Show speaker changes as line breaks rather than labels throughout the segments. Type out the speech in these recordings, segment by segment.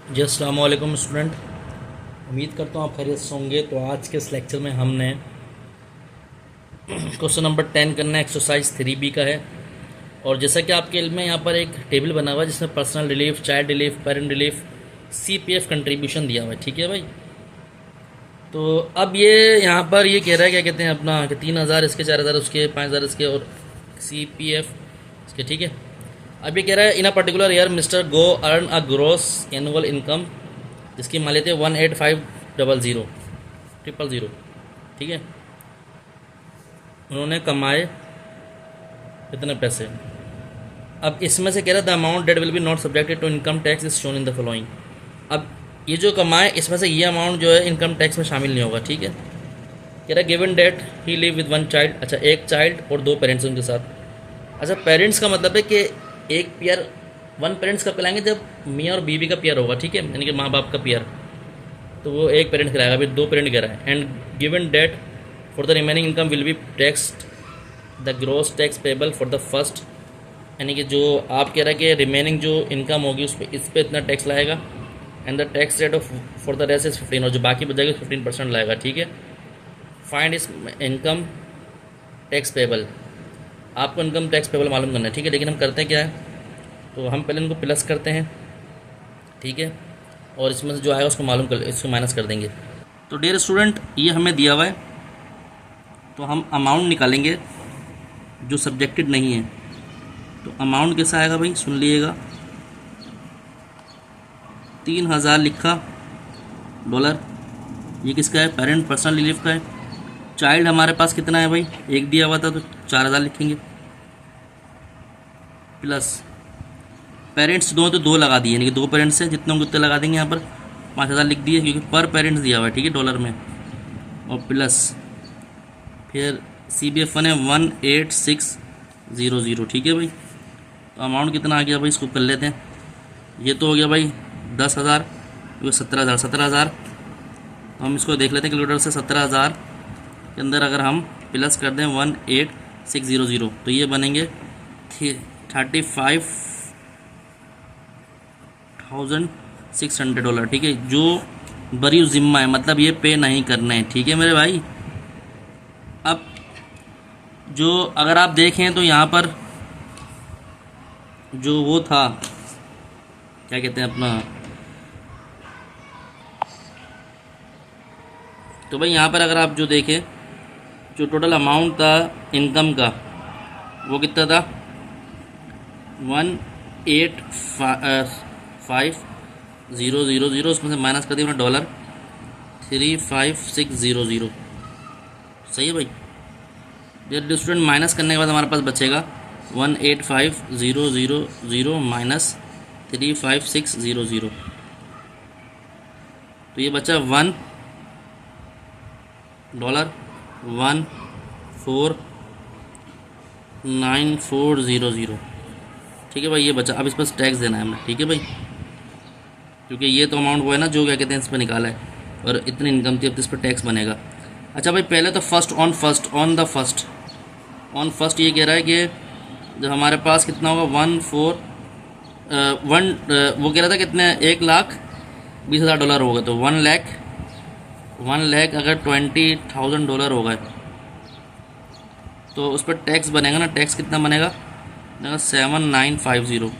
जी अस्सलाम वालेकुम स्टूडेंट। उम्मीद करता हूँ आप खैरियत से होंगे। तो आज के इस लेक्चर में हमने क्वेश्चन नंबर 10 करना है, एक्सरसाइज 3B का है। और जैसा कि आपके इल्म में यहाँ पर एक टेबल बना हुआ है जिसमें personal relief, child relief, parent relief, CPF contribution दिया हुआ है। ठीक है भाई। तो अब ये यहाँ पर ये कह रहा है, क्या कहते हैं अपना, कि 3,000 इसके, 4,000 उसके, 5,000 इसके और CPF इसके। ठीक है। अब ये कह रहा है in a particular year mister गो earn a gross annual income जिसकी मान लेते हैं 18500 ठीक है। उन्होंने कमाए कितने पैसे। अब इसमें से कह रहा है the amount that will be not subjected to income tax is shown in the following. अब ये जो कमाए इसमें से ये अमाउंट जो है इनकम टैक्स में शामिल नहीं होगा। ठीक है। कह रहा है given that he live with one child. अच्छा, एक चाइल्ड और दो पेरेंट्स उनके साथ। अच्छा, पेरेंट्स का मतलब है कि एक पेयर, वन पेरेंट्स कब कहलाएंगे, जब मियाँ और बीवी का पेयर होगा। ठीक है, यानी कि माँ बाप का पेयर, तो वो एक पेरेंट कराएगा। अभी दो पेरेंट कह रहा है। And given that for the remaining income will be taxed the gross tax payable for the first, यानी कि जो आप कह रहे हैं कि रिमेनिंग जो इनकम होगी उस पर, इस पर इतना टैक्स लाएगा। And the tax rate of for the rest is 15, और जो बाकी बच जाएगी 15% लाएगा। ठीक है। फाइंड इस इनकम टैक्स पेबल, आपको इनकम टैक्स पेबल मालूम करना है। ठीक है, लेकिन हम करते हैं क्या है, तो हम पहले इनको प्लस करते हैं। ठीक है, और इसमें से जो आएगा उसको मालूम कर, इसको माइनस कर देंगे। तो डियर स्टूडेंट, ये हमें दिया हुआ है, तो हम अमाउंट निकालेंगे जो सब्जेक्टेड नहीं है। तो अमाउंट कैसा आएगा भाई, सुन लीजिएगा। 3,000 लिखा डॉलर, ये किसका है, पेरेंट पर्सनल रिलीफ का है। चाइल्ड हमारे पास कितना है भाई, एक दिया हुआ था तो 4,000 लिखेंगे, प्लस पेरेंट्स दो तो दो लगा दिए, यानी कि दो पेरेंट्स हैं, जितने होंगे उतने लगा देंगे। यहाँ पर 5,000 लिख दिए क्योंकि पर पेरेंट्स दिया हुआ है। ठीक है, डॉलर में। और प्लस फिर CBF1 है 18600। ठीक है भाई। तो अमाउंट कितना आ गया भाई, इसको कर लेते हैं। ये तो हो गया भाई 10,000, ये 17,000। तो हम इसको देख लेते हैं कैलकुलेटर से। 17,000 के अंदर अगर हम प्लस कर दें 18600, तो ये बनेंगे 35,600 डॉलर। ठीक है, जो बरी जिम्मा है, मतलब ये पे नहीं करना है। ठीक है मेरे भाई। अब जो अगर आप देखें तो यहाँ पर जो वो था, क्या कहते हैं अपना, तो भाई यहाँ पर अगर आप जो देखें, जो टोटल अमाउंट था इनकम का वो कितना था, 185,000। उसमें से माइनस कर दिया हमने डॉलर, 35,600। सही है भाई। डियर स्टूडेंट, माइनस करने के बाद हमारे पास बचेगा 185,000 माइनस 35,600। तो ये बचा $1 149,400। ठीक है भाई, ये बचा। अब इस पर टैक्स देना है हमें। ठीक है भाई, क्योंकि ये तो अमाउंट वो है ना जो क्या कहते हैं इस पर निकाला है, और इतनी इनकम थी, अब तो इस पर टैक्स बनेगा। अच्छा भाई, पहले तो ऑन फर्स्ट ये कह रहा है कि जब हमारे पास कितना होगा, वो कह रहा था कितने, 1,20,000 डॉलर होगा। तो 1 लाख अगर $20,000 होगा तो उस पर टैक्स बनेगा ना। टैक्स कितना बनेगा, 7,950।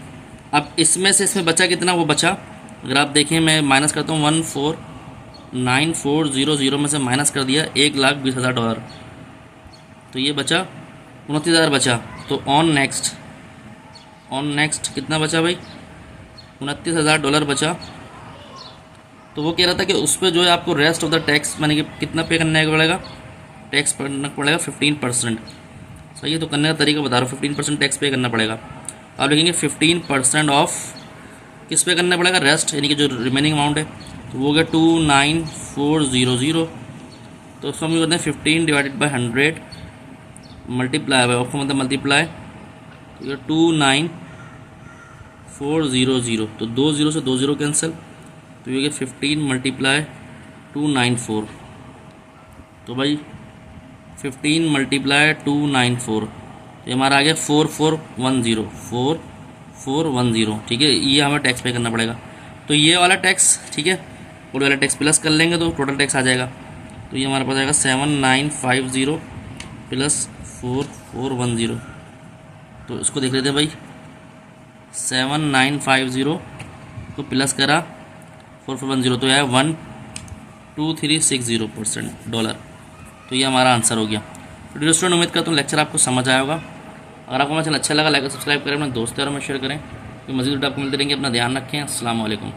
अब इसमें से इसमें बचा कितना, वो बचा, अगर आप देखें मैं माइनस करता हूँ, 149,400 में से माइनस कर दिया $1,20,000, तो ये बचा 29,000 बचा। तो ऑन नेक्स्ट कितना बचा भाई, $29,000 बचा। तो वो कह रहा था कि उस पर जो है आपको रेस्ट ऑफ द टैक्स माने कि कितना पे करने पड़ेगा, टैक्स करना पड़ेगा 15%। सही है, तो करने का तरीका बता रहा हूँ। 15% टैक्स पे करना पड़ेगा। आप लिखेंगे 15% ऑफ किस पे करना पड़ेगा, रेस्ट, यानी कि जो रिमेनिंग अमाउंट है। तो वो हो गया 29,400। तो उसको हम करते हैं 15 divided by 100 multiply by, option मतलब मल्टीप्लाई, तो ये 29,400। तो 2 0 से 2 0 कैंसिल, तो ये 15 मल्टीप्लाई 294। तो भाई 15 मल्टीप्लाई 294, तो हमारा आ गया 4410। ठीक है, ये हमें टैक्स पे करना पड़ेगा। तो ये वाला टैक्स, ठीक है, और वाला टैक्स प्लस कर लेंगे तो टोटल टैक्स आ जाएगा। तो ये हमारे पास आएगा 7950 प्लस 4410। तो इसको देख लेते हैं भाई, 7950 को प्लस करा 4410 तो यह है 12360% $। तो ये हमारा आंसर हो गया। तो डियर स्टूडेंट, उम्मीद करता हूँ लेक्चर आपको समझ आया होगा। अगर आपको मेरा चैनल अच्छा लगा, लाइक और सब्सक्राइब करें, अपने दोस्तों और में शेयर करें। तो मज़ीद आपको मिलते रहेंगे। अपना ध्यान रखें। अस्सलाम वालेकुम।